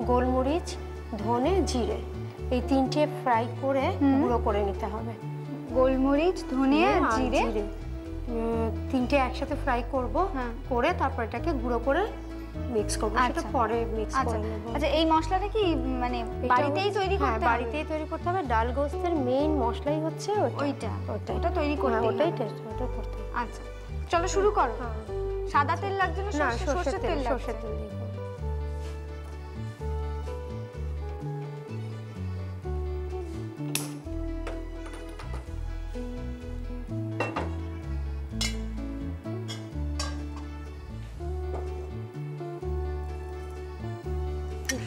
গোলমরিচ, ধনে, জিরে, এই তিনটে ফ্রাই করে গুঁড়ো করে নিতে হবে। গোলমরিচ, ধনে আর জিরে তিনটে একসাথে ফ্রাই করব, করে তারপর এটাকে গুঁড়ো করে মিক্স করব, সেটা পরে মিক্স করে নেব। আচ্ছা, এই মশলাটা কি মানে বাড়িতেই তৈরি করতে হবে? বাড়িতেই তৈরি করতে হবে। ডাল গোস্তের মেইন মশলাই হচ্ছে ওটা তৈরি করতে হবে, ওটাই টেস্ট, ওটা করতে হবে। আচ্ছা, চলো শুরু করো। সাদা তেল লাগছে না সরষের তেল? সরষের তেল দিয়ে করো।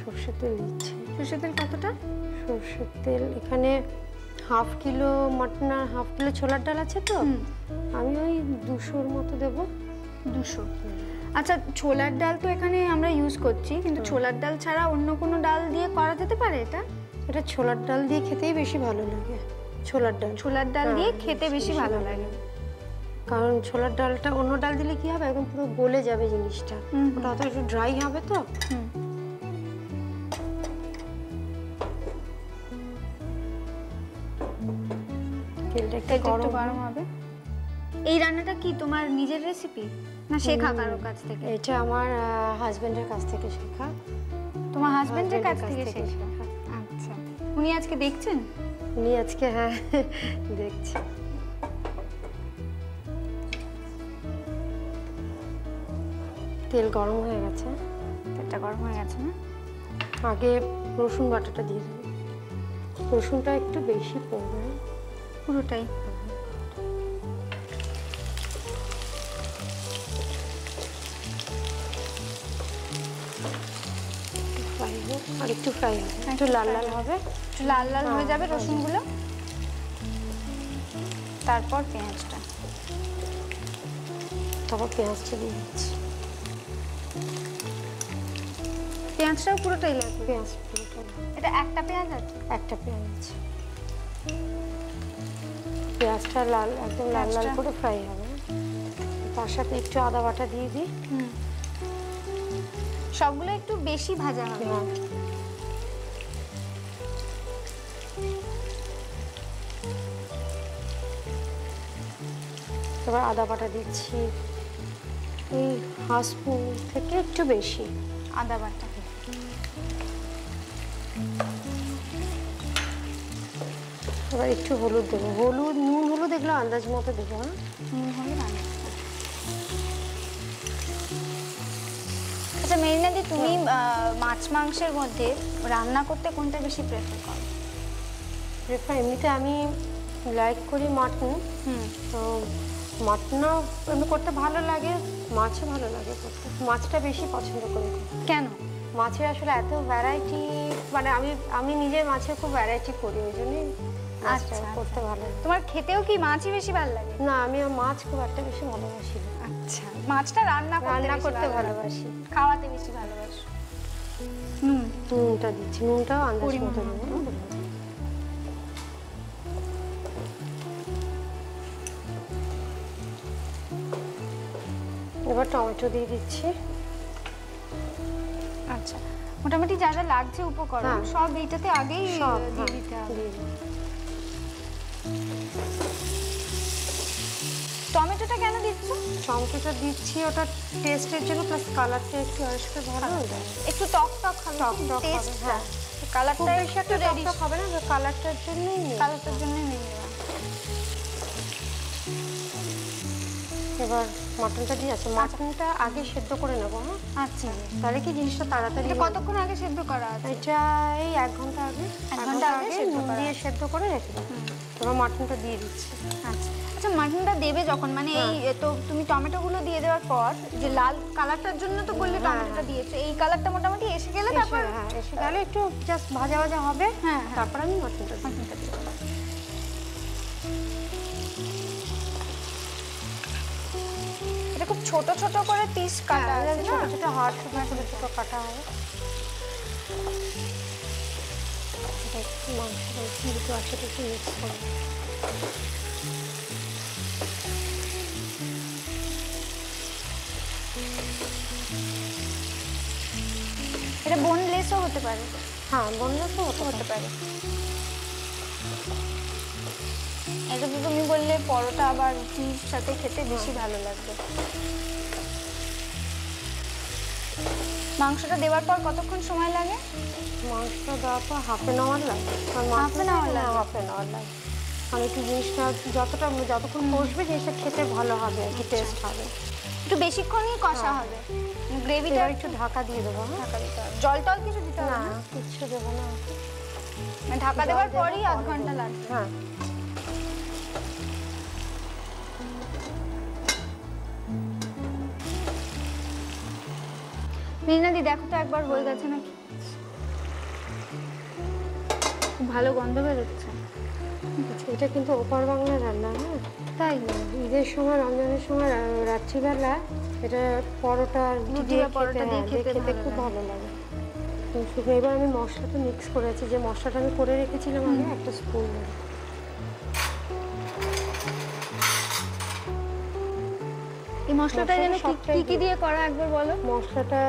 সরষের তেল দিচ্ছি। সরষের তেল কতটা? সরষের তেল এখানে হাফ কিলো মটন আর হাফ কিলো ছোলার ডাল আছে, তো আমি ওই 200-র মতো দেবো। 200। আচ্ছা, ছোলার ডাল তো এখানে আমরা ইউজ করছি, কিন্তু ছোলার ডাল ছাড়া অন্য কোনো ডাল দিয়ে করা যেতে পারে এটা? এটা ছোলার ডাল দিয়ে খেতেই বেশি ভালো লাগে। ছোলার ডাল দিয়ে খেতে বেশি ভালো লাগে, কারণ ছোলার ডালটা অন্য ডাল দিলে কি হবে, একদম পুরো গলে যাবে জিনিসটা, ওটা অত একটু ড্রাই হবে তো। তেলটা একটু গরম হবে। এই রান্নাটা কি তোমার নিজের রেসিপি না শেখা কারো কাছ থেকে? এটা আমার হাজবেন্ডের কাছ থেকে শেখা। তোমার হাজবেন্ডের কাছ থেকে শেখা? আচ্ছা, উনি আজকে দেখছেন? উনি আজকে, হ্যাঁ, দেখছি। তেল গরম হয়ে গেছে। তেলটা গরম হয়ে গেছে না? আগে রসুন বাটাটা দিয়ে দেবো। রসুনটা একটু বেশি পড়বে, পুরোটাই। আর একটু ফ্রাই হবে, একটু লাল লাল হবে, একটু লাল লাল হয়ে যাবে রসুনগুলো। তারপর পেঁয়াজটা, তারপর পেঁয়াজটা দিয়ে দিচ্ছি। পেঁয়াজটাও পুরোটাই লাগবে? পেঁয়াজ পুরোটাই। এটা একটা পেঁয়াজ আছে? একটা পেঁয়াজ আছে। পেঁয়াজটা লাল, একদম লাল লাল করে ফ্রাই হবে। তার সাথে একটু আদা বাটা দিয়ে দিই। সবগুলো একটু বেশি ভাজা হবে। এবার আদা বাটা দিচ্ছি, এই হাফ স্পুন থেকে একটু বেশি আদা বাটা। এবার একটু হলুদ দেবো, নুন হলুদ এগুলো আন্দাজ মতো দেবো। নুন হলুদ আন্দাজ। আচ্ছা মেরিনাদি, তুমি মাছ মাংসের মধ্যে রান্না করতে কোনটা বেশি প্রেফার করো? এমনিতে আমি লাইক করি মাটন, তো মাটনও এমনি করতে ভালো লাগে, মাছও ভালো লাগে করতে। মাছটা বেশি পছন্দ করি। কেন? মাছের আসলে এত ভ্যারাইটি, মানে আমি নিজের মাছের খুব ভ্যারাইটি করি, ওই জন্যই করতে ভালো লাগে। তোমার খেতেও কি মাছই বেশি ভালো লাগে? না, আমি মাছ খুব একটা বেশি ভালোবাসি না। আচ্ছা, মাছটা রান্না করতে ভালোবাসি, খাওয়াতে বেশি ভালোবাসি। নুনটা দিচ্ছি, নুনটাও আন্দাজ মতো দেবো। এবার টমেটো দিয়ে দিচ্ছি। আচ্ছা, মোটামুটি যা যা লাগছে উপকরণ সব এইটাতে আগেই দিয়ে দিতে হবে। টমেটোটা কেন দিচ্ছ? টমেটোটা দিচ্ছি ওটা টেস্টের জন্য, প্লাস কালারটা একটু আসবে ভালো হবে, একটু টক টক হবে। টেস্ট, হ্যাঁ, কালারটা একটু রেডি হবে না, কালারটার জন্যই নিয়ে নেওয়া। এবার মাটনটা দিয়ে আছে, মাটনটা আগে সেদ্ধ করে নেবো। হ্যাঁ, আচ্ছা, তাহলে কি জিনিসটা তাড়াতাড়ি। কতক্ষণ আগে সেদ্ধ করা আছে? এটা এই 1 ঘন্টা আগে। 1 ঘন্টা আগে নুন দিয়ে সেদ্ধ করে রেখে দেবো। এবার মাটনটা দিয়ে দিচ্ছি। আচ্ছা আচ্ছা, মাটনটা দেবে যখন, মানে এই তো তুমি টমেটোগুলো দিয়ে দেওয়ার পর যে লাল কালারটার জন্য তো বললে টমেটোটা দিয়েছো, এই কালারটা মোটামুটি এসে গেলে তারপর? হ্যাঁ, এসে গেলে একটু জাস্ট ভাজা ভাজা হবে। হ্যাঁ, তারপর আমি মাটনটা দিয়ে দেবো। এটা খুব ছোট ছোট করে পিস কাটা আছে, ছোট ছোট হাড় ছোট ছোট কাটা হবে। মাংসটা দুটো একসাথে একটু মিক্স করবো। এটা বোনলেসও হতে পারে। হ্যাঁ, বোনলেসও হতে পারে। এটা তো তুমি বললে পরোটা আবার রুটির সাথে খেতে বেশি ভালো লাগবে। মাংসটা দেওয়ার পর কতক্ষণ সময় লাগে? মাংসটা দেওয়ার পর হাফ অ্যান আওয়ার লাগে। হাফ অ্যান আওয়ার লাগে? হাফ অ্যান আওয়ার লাগে। মানে একটু জিনিসটা যতক্ষণ কষবে জিনিসটা খেতে ভালো হবে, একটু টেস্ট হবে। একটু বেশিক্ষণই কষা হবে। গ্রেভিটা একটু ঢাকা দিয়ে দেবো। ঢাকা দিতে হবে। জল টল কিছু দিতে হবে না? কিচ্ছু দেবো না। মানে ঢাকা দেওয়ার পরই আধ ঘন্টা লাগবে। হ্যাঁ। মেরিনাদি দেখো তো একবার হয়ে গেছে নাকি। খুব ভালো গন্ধ বেরোচ্ছে। এটা কিন্তু ওপার বাংলা রান্না। হ্যাঁ, তাই ঈদের সময়, রমজানের সময় রাত্রিবেলা এটা পরোটা রুটি বা পরোটা দিয়ে খেতে খুব ভালো লাগে। শুধু এবার আমি মশলাটা মিক্স করেছি, যে মশলাটা আমি করে রেখেছিলাম আগে, একটা স্পুন। এই মশলাটা যেন কি কি দিয়ে করা একবার বলো। মশলাটা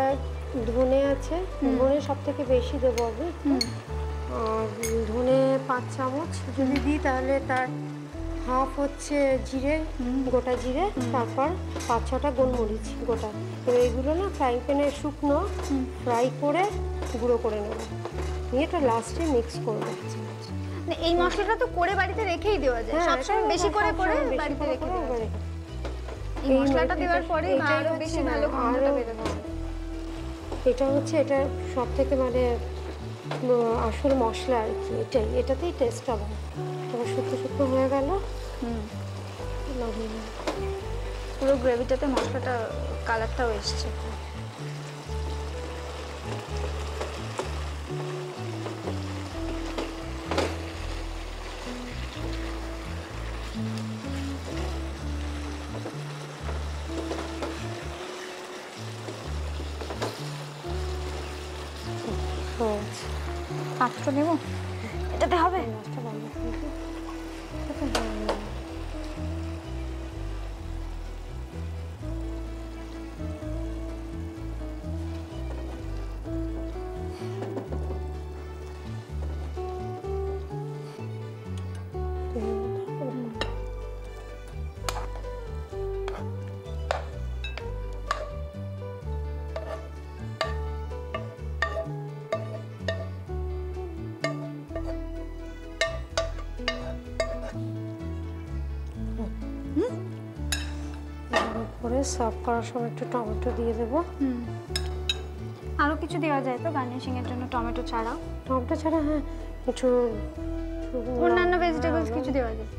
ধনে আছে, ধনে সব থেকে বেশি দেবো আমি। আর ধনে 5 চামচ যদি দিই তাহলে তার হাফ হচ্ছে জিরে, গোটা জিরে, তারপর 5-6টা গোলমরিচ গোটা। এবার এইগুলো না ফ্রাইং প্যানে শুকনো ফ্রাই করে গুঁড়ো করে নেবো, নিয়ে এটা লাস্টে মিক্স করবো। এই মশলাটা তো করে বাড়িতে রেখেই দেওয়া যায়, সবসময় বেশি করে বাড়িতে রেখে দেওয়া যায়। এই মশলাটা দেওয়ার পরে আরো বেশি ভালো গন্ধটা বেরোবে। এটা হচ্ছে এটা সব থেকে মানে আসল মশলা আর কি, এটাতেই টেস্ট হবে। এবার শুকনো শুকনো হয়ে গেল। পুরো গ্রেভিটাতে মশলাটা কালারটাও এসছে। পাত্র নেব, এটাতে হবে। করে সার্ভ করার সময় একটু টমেটো দিয়ে দেবো। আরো কিছু দেওয়া যায় তো গার্নিশিং এর জন্য টমেটো ছাড়াও? টমেটো ছাড়া হ্যাঁ, কিছু অন্যান্য ভেজিটেবলস কিছু দেওয়া যায়,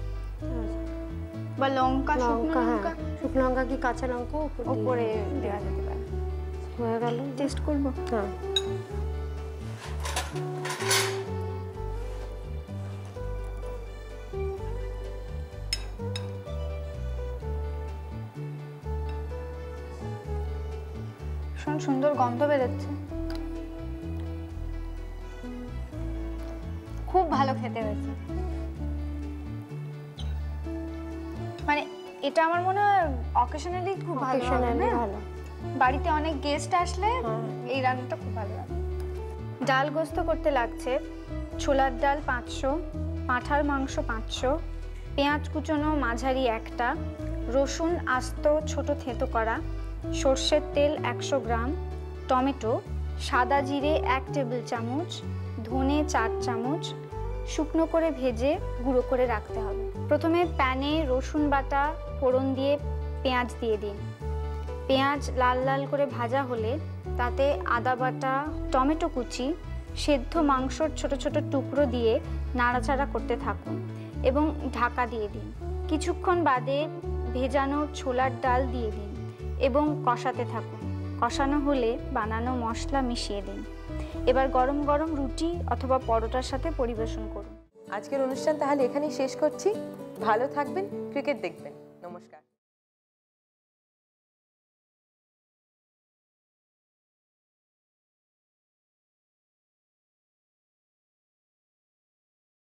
বা লঙ্কা, শুকনো লঙ্কা। শুকনো লঙ্কা কি কাঁচা লঙ্কা উপরে দেওয়া যেতে পারে। হয়ে গেল, টেস্ট করবো। হ্যাঁ। ভীষণ সুন্দর গন্ধ বেরোচ্ছে, খুব ভালো খেতে হয়েছে। মানে এটা আমার মনে হয় অকেশনালি খুব ভালো হবে। বাড়িতে অনেক গেস্ট আসলে এই রান্নাটা খুব ভালো লাগে। ডাল গোস্ত করতে লাগছে ছোলার ডাল 500, পাঁঠার মাংস 500, পেঁয়াজ কুচনো মাঝারি 1টা, রসুন আস্ত ছোট থেঁতো করা, সর্ষের তেল 100 গ্রাম, টমেটো, সাদা জিরে 1 টেবিল চামচ, ধনে 4 চামচ, শুকনো করে ভেজে গুঁড়ো করে রাখতে হবে। প্রথমে প্যানে রসুন বাটা ফোড়ন দিয়ে পেঁয়াজ দিয়ে দিন। পেঁয়াজ লাল লাল করে ভাজা হলে তাতে আদা বাটা, টমেটো কুচি, সেদ্ধ মাংসর ছোট ছোট টুকরো দিয়ে নাড়াচাড়া করতে থাকুন এবং ঢাকা দিয়ে দিন। কিছুক্ষণ বাদে ভেজানো ছোলার ডাল দিয়ে দিন এবং কষাতে থাকুন। কষানো হলে বানানো মশলা মিশিয়ে দিন। এবার গরম গরম রুটি অথবা পরোটার সাথে পরিবেশন করুন। আজকের অনুষ্ঠান তাহলে এখানেই শেষ করছি। ভালো থাকবেন, ক্রিকেট দেখবেন। নমস্কার।